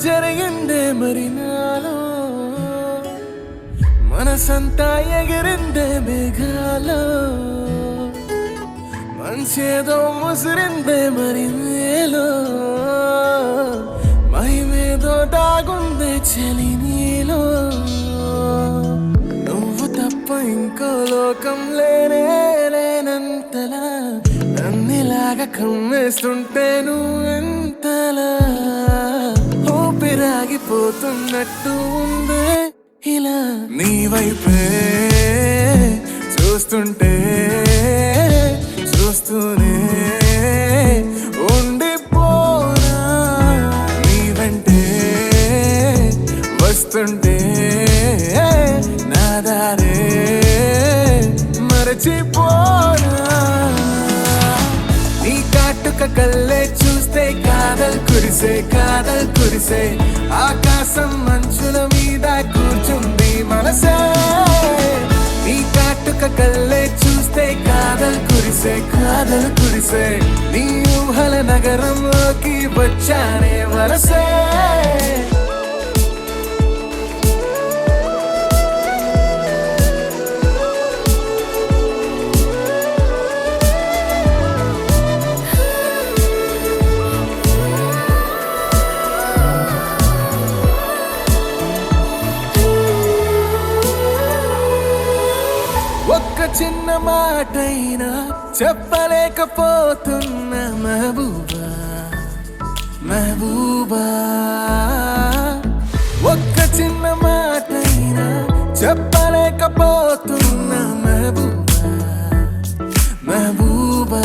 జరిగిందే మరి నాలో మనసంతా ఎగిరిందే మేఘాలో మంచేదో ముసిరిందే మరి నేలో మహిమేదో దాగుందే చలి నీలో నువ్వు తప్ప ఇంకో లోకం లేనే లేనంతలా నన్నిలాగా కమ్మేస్తుంటే నువ్వెంతలా ఊపిరాగిపోతున్నట్టు ఉందే ఇలా నీ వైపే చూస్తుంటే చూస్తూనే ఉండిపోనా నీ వెంటే వస్తుంటే నా దారే మరచిపోనా నీ కాటుక కళ్ళే చూస్తే కాదల్ కురిసే ఆకాశం మంచుల మీద కూర్చుంది మనసే నీ కాటుక కళ్ళే చూస్తే కాదల్ కురిసే నీ ఊహల నగరంలోకి వచ్చానే వరసే ఒక్క చిన్న మాటైనా చెప్పలేకపోతున్న మెహబూబా ఒక్క చిన్న మాటైనా చెప్పలేకపోతున్న మెహబూబా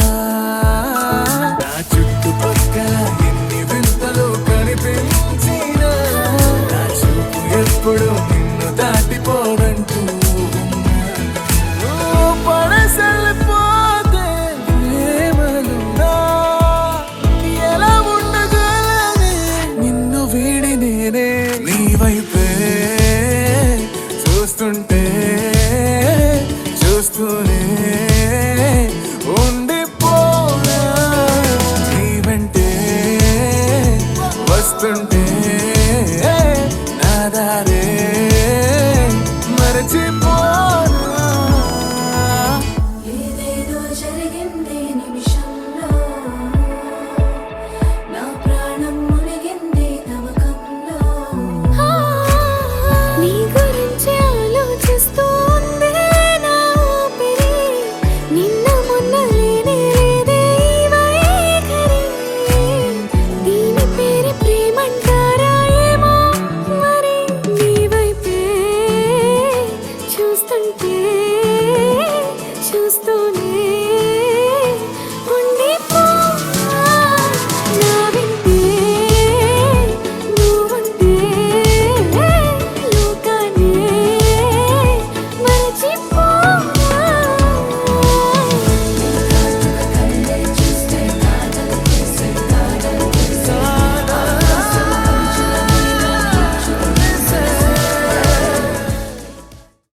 నా చుట్టుపక్కల ఎన్ని వింతలు కనిపించినా నా చూపు ఎప్పుడు నిన్ను దాటిపోదంటూ నీ వైపే చూస్తూనే ఉండిపోనా నీ వెంటే వస్తుంటే నా దారే మరచి